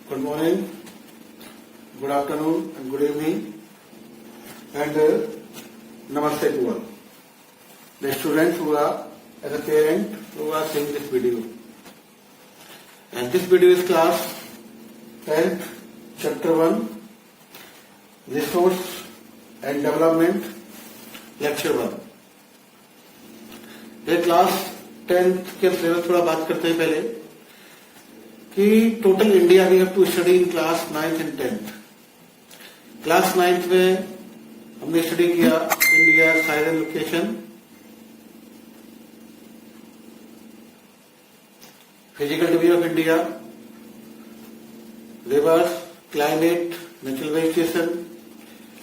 Good morning, good afternoon, and good evening, and namaste to all. The students who are, as a parent, who are seeing this video. And this video is class 10th, chapter 1, resource and development, lecture 1. ये class 10th के syllabus थोड़ा बात करते हैं पहले कि total India we have to study in class 9th and 10th. Class 9th में हमने स्टडी किया India size and location, physical division of India, rivers, climate, natural vegetation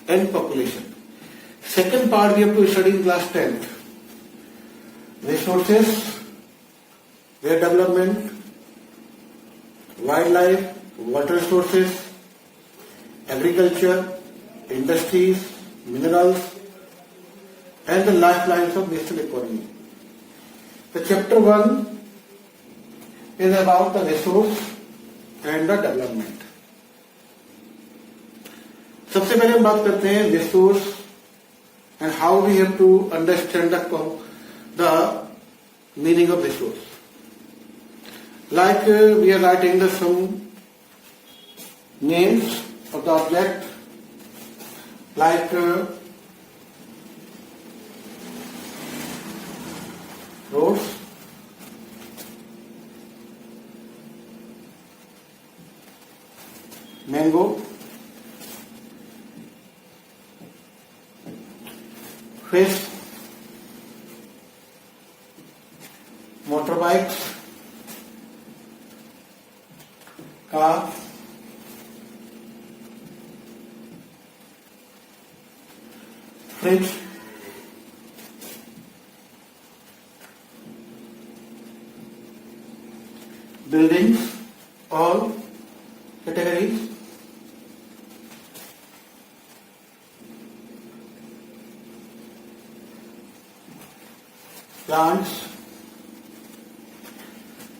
and population. Second part we have to study in class 10th. Resources, their development, wildlife, water resources, agriculture, industries, minerals, and the lifelines of national economy. The chapter 1 is about the resource and the development. सबसे पहले हम बात करते हैं resource and how we have to understand the meaning of resource. Like we are writing the some names of the object, like roads, mango, fish, motorbikes, car, fridge, buildings, all categories. Plants,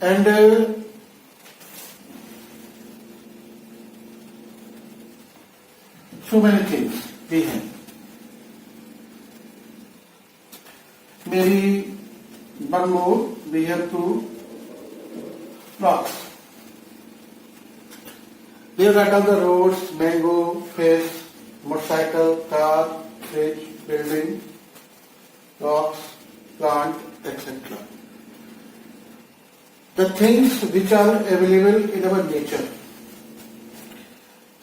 and so many things we have. Maybe one more, we have two blocks. We write down the roads, mango, fish, motorcycle, car, fridge, building, rocks, plant, etc. The things which are available in our nature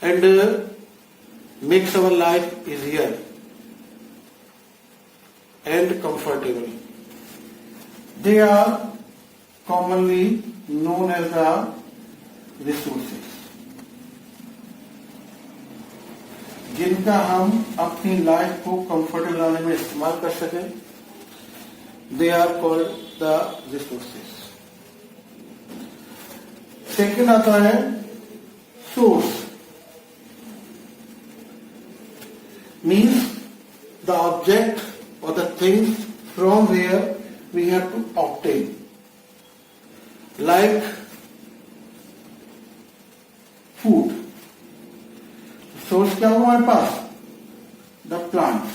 and makes our life easier and comfortable. They are commonly known as the resources, जिनका हम अपनी life को comfortable बनाने में इस्तेमाल कर सकें. They are called the resources. Second आता है सोर्स. मीन्स द ऑब्जेक्ट और the things from where we have to obtain. Like food. Source क्या हुआ हमारे पास? द प्लांट्स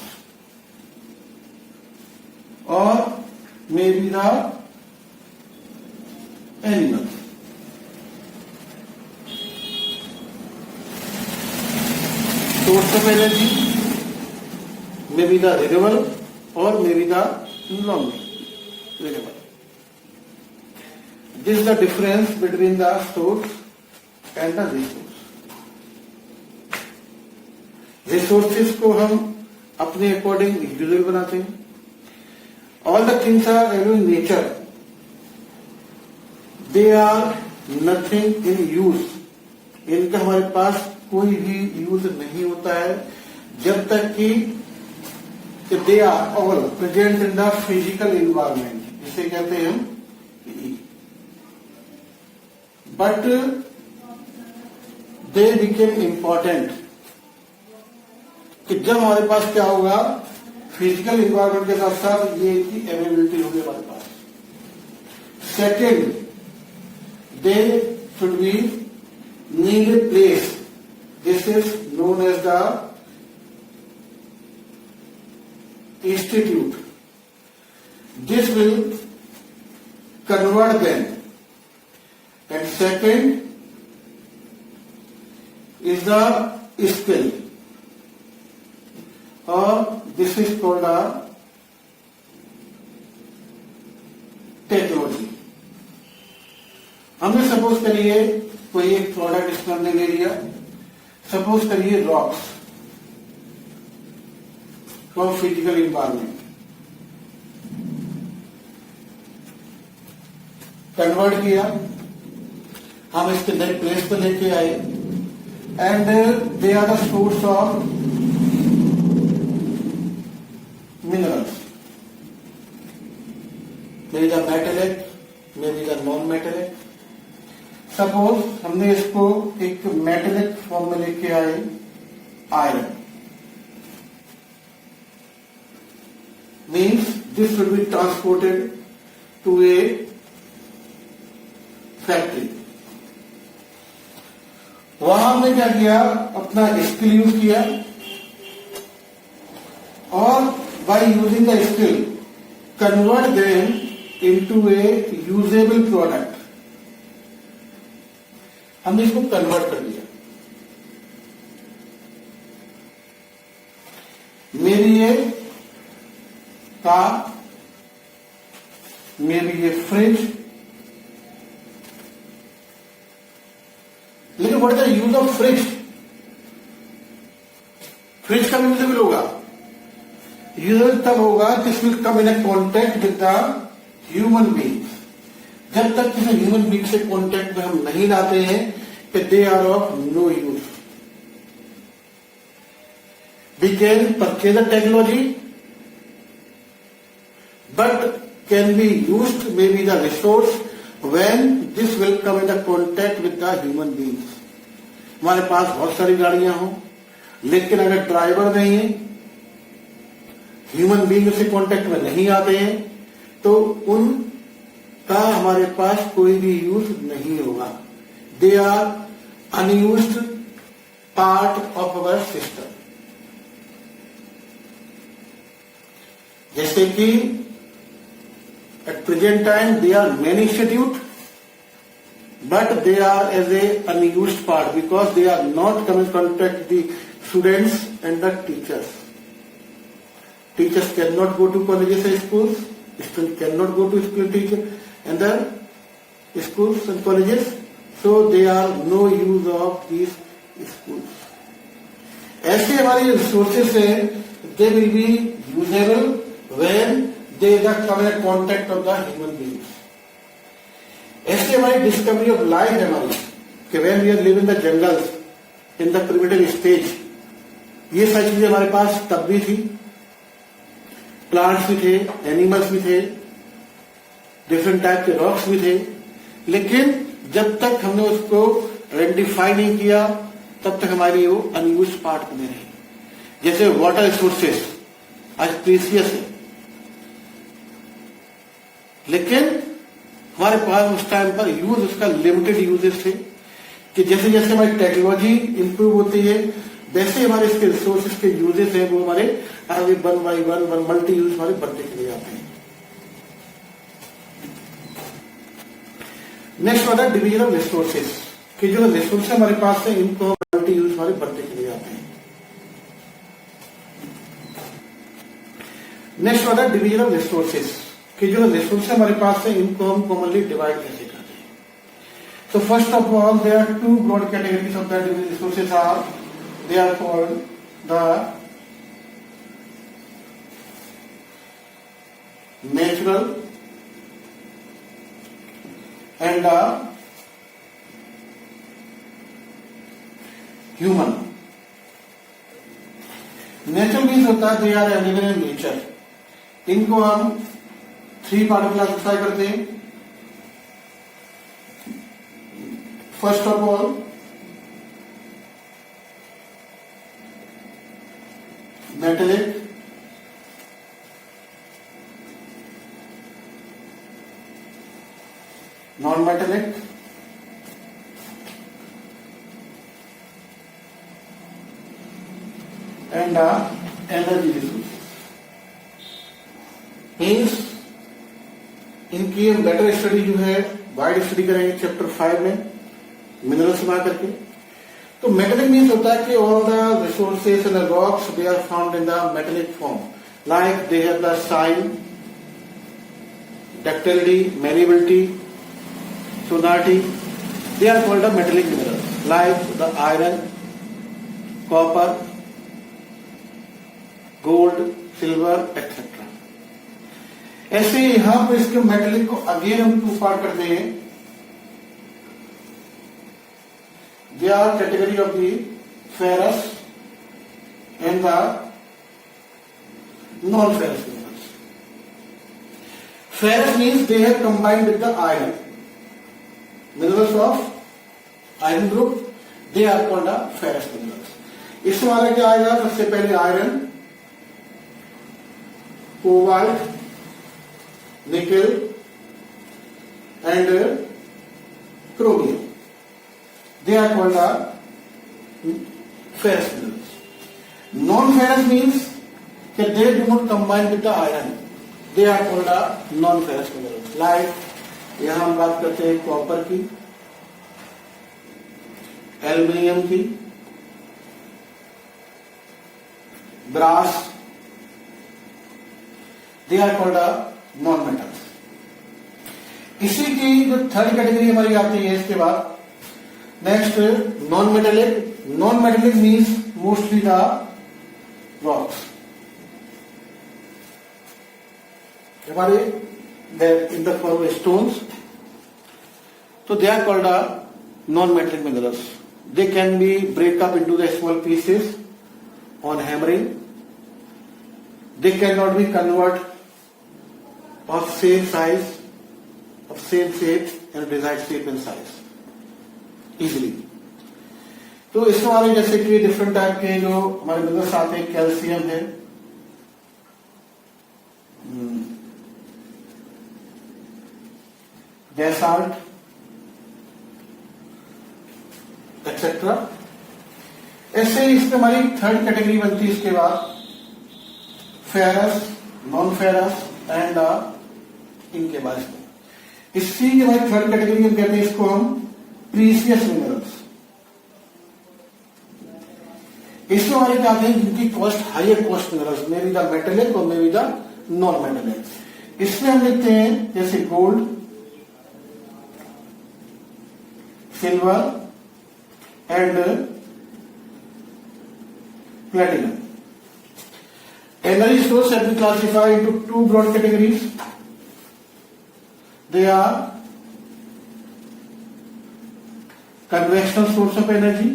और may be the animals. Source of energy may be the renewable और may be the non renewable. This is the difference between the source and the resource. Resources को हम अपने according individual बनाते हैं. All the things are in nature. They are nothing in use. इनका हमारे पास कोई भी यूज नहीं होता है जब तक कि they are all present in the physical environment, जिसे कहते हैं हम. बट दे बिकेम इम्पोर्टेंट कि जब हमारे पास क्या होगा, फिजिकल इन्वायरमेंट के साथ साथ ये इनकी अवेलेबिलिटी होगी हमारे पास. Second, they should be need a place. This is known as the institute. This will convert them. And second is the skill, or this is called a technology. हमने suppose करिए कोई एक प्रोडक्ट इसमें हमने ले लिया. सपोज करिए rocks from physical environment, convert किया, हम इसके नए प्लेस पर लेके आए, and they are the source of minerals. Maybe the metallic, maybe the non-metallic. Suppose हमने इसको एक मेटेलिक फॉर्म में लेके आए, iron. Means this will be transported to a factory. वहां हमने क्या किया, अपना स्किल यूज किया, और by using the skill convert them into a usable product. हमने इसको कन्वर्ट कर दिया. मेरी ये कार, मेरी ये फ्रिज. लेकिन what is the use of fridge? Fridge कब यूजेबल होगा? यूजेबल तब होगा this will come in a contact with the human beings. जब तक किसी ह्यूमन बींग से कॉन्टेक्ट में हम नहीं लाते हैं कि they are of no use. We can purchase the technology but can be used may be the resource when this will come in the contact with the human beings. हमारे पास बहुत सारी गाड़ियां हों, लेकिन अगर ड्राइवर नहीं है, ह्यूमन बींग से कॉन्टेक्ट में नहीं आते हैं, तो उनका हमारे पास कोई भी यूज नहीं होगा. They are unused part of our system. जैसे कि at present time they are main institute but they are as a unused part because they are not come in contact the students and the teachers. Teachers can not go to colleges and schools. Students cannot go to school, teacher and the schools and colleges, so they are no use of these schools. ऐसे हमारी resources है, they will be usable when they come in contact of the human beings. ऐसे हमारी discovery of life है हमारी, कि when we are living in the jungles in the primitive stage, ये सारी चीजें हमारे पास तब भी थी. प्लांट्स भी थे, एनिमल्स भी थे, डिफरेंट टाइप के रॉक्स भी थे, लेकिन जब तक हमने उसको आइडेंटिफाई नहीं किया तब तक हमारी वो अनयूज्ड पार्ट बने रहे. जैसे वाटर रिसोर्सेस आज प्रीसियस है, लेकिन हमारे पास उस टाइम पर यूज उसका लिमिटेड यूजेस थे. कि जैसे जैसे हमारी टेक्नोलॉजी इंप्रूव होती है, वैसे हमारे इसके रिसोर्सेज के यूजेस हैं वो हमारे आगे one by one multi use हमारे बढ़ते चले जाते हैं. नेक्स्ट वाला डिवीजन ऑफ रिसोर्सेज, कि जो रिसोर्स हमारे पास है इनको मल्टी यूज हमारे बढ़ते चले जाते हैं. नेक्स्ट वाला डिवीजन ऑफ रिसोर्सेज, कि जो रिसोर्स हमारे पास है इनको हम कॉमनली डिवाइड कैसे करते हैं. So first of all, there are two broad categories of the resources are, they are called the natural and the human. Natural means होता है they are available in nature. इनको हम 3 पार्ट में classify करते हैं. First of all metallic, non metallic and energy resources. Means इनकी हम better study जो है वाइड स्टडी करेंगे चैप्टर 5 में मिनरल्स में करके. तो मेटेलिक मीन्स होता है कि all the resources and the rocks they are found in the metallic form, like they have the shine, ductility, malleability, sonority. They are called the metallic minerals, like the iron, copper, gold, silver, etc. ऐसे यहां पर इसके metallic को again हम two part करते हैं. They are category of the ferrous and the non-ferrous minerals. Ferrous means they have combined with the iron. Minerals of iron group, they are called the ferrous minerals. इसमें हमारा क्या आएगा? सबसे पहले iron, cobalt, निकल and chromium. They are called the ferrous minerals. Non-ferrous means that they do not combine with the iron. They are called the non-ferrous minerals. Like यहां हम बात करते हैं कॉपर की, एल्युमिनियम की, brass. They are called non metals. इसी की जो थर्ड कैटेगरी हमारी आती है इसके बाद next non metallic. Non metallic means mostly the rocks. हमारे in the form of stones, so they are called non-metallic minerals. They can be break up into the small pieces on hammering. They cannot be converted of same size, of same shape and desired shape and size easily. तो इसमें हमारे जैसे कि different type के जो हमारे minerals आते हैं, कैल्शियम है, बेसाल्ट एक्सेट्रा. ऐसे ही इसमें हमारी थर्ड कैटेगरी बनती है. इसके बाद फेरस, नॉन फेरस एंड इनके बाद इसी की हमारी थर्ड कैटेगरी हम कहते हैं इसको हम प्रीसियस मिनरल्स. इसमें हमारे क्या आते हैं जिनकी cost higher cost minerals, may be the metallic और may be the non metallic. इसमें हम लिखते हैं जैसे gold, silver and platinum. Energy sources have been classified into two broad categories. They are conventional source of energy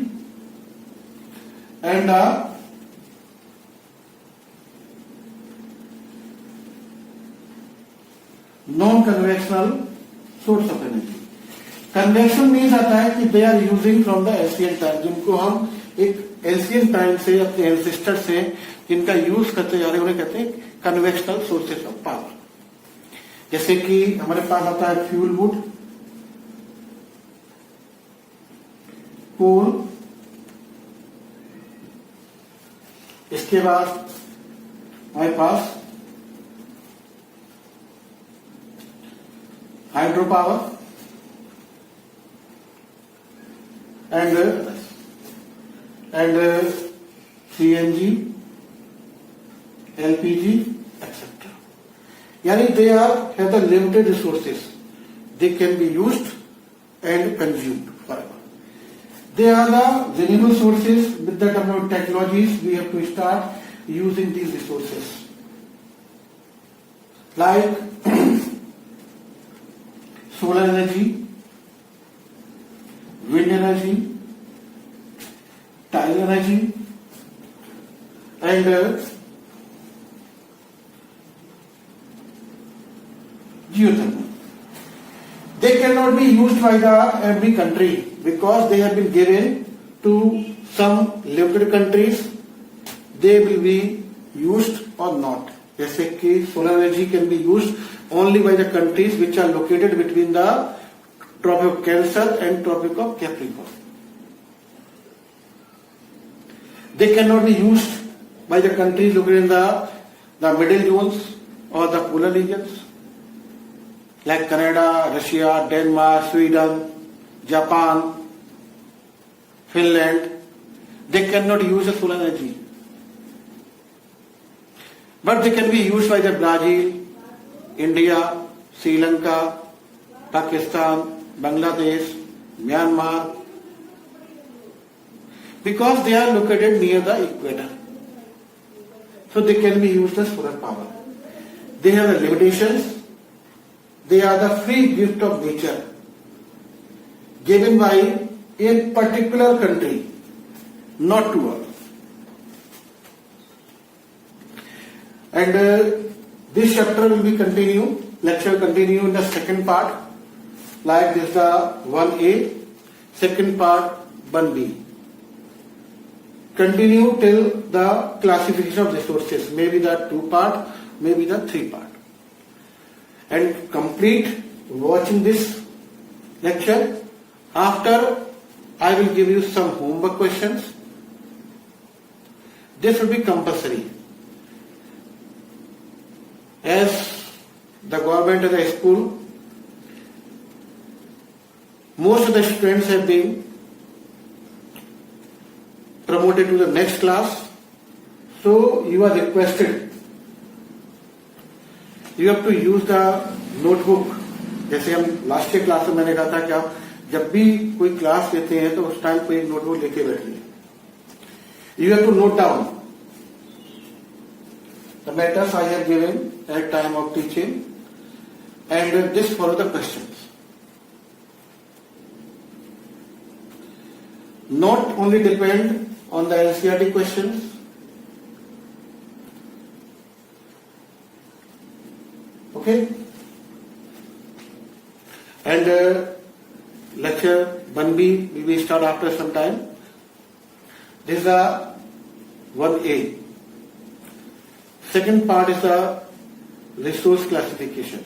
and non-conventional source of energy. Convection means आता है कि they are using from the ancient time, जिनको हम एक ancient time से अपने ancestor से जिनका यूज करते जा रहे हैं उन्हें कहते हैं कन्वेक्शनल सोर्सेस ऑफ पावर. जैसे कि हमारे पास आता है फ्यूल वुड, कोल, इसके बाद हमारे पास hydro power and CNG, LPG, etc. Yani they have the limited resources. They can be used and consumed forever. They are the renewable sources. With the development of technologies, we have to start using these resources. Like solar energy, wind energy, tidal energy, and geothermal. They cannot be used by every country because they have been given to some limited countries. They will be used or not. जैसे कि solar energy can be used only by the countries which are located between the Tropic of Cancer and Tropic of Capricorn. They cannot be used by the countries located in the middle zones or the polar regions like Canada, Russia, Denmark, Sweden, Japan, Finland. They cannot use the solar energy. But they can be used by the Brazil, India, Sri Lanka, Pakistan, Bangladesh, Myanmar, because they are located near the equator. So they can be used as solar power. They have the limitations. They are the free gift of nature given by a particular country, not to all. And this chapter will be lecture will continue in the second part, like this the 1A, second part 1B. Continue till the classification of resources, maybe the 2 part, maybe the 3 part. And complete watching this lecture. After, I will give you some homework questions. This will be compulsory. As the government of the school, most of the students have been promoted to the next class. So you are requested, you have to use the notebook. जैसे हम last के class में मैंने कहा था कि आप जब भी कोई क्लास लेते हैं तो उस टाइम पे एक नोटबुक लेके बैठिए. You have to note down the matters I have given at time of teaching and just follow the questions. Not only depend on the NCERT questions, okay? And lecture 1B we will start after some time. This is a 1A. Second part is the resource classification.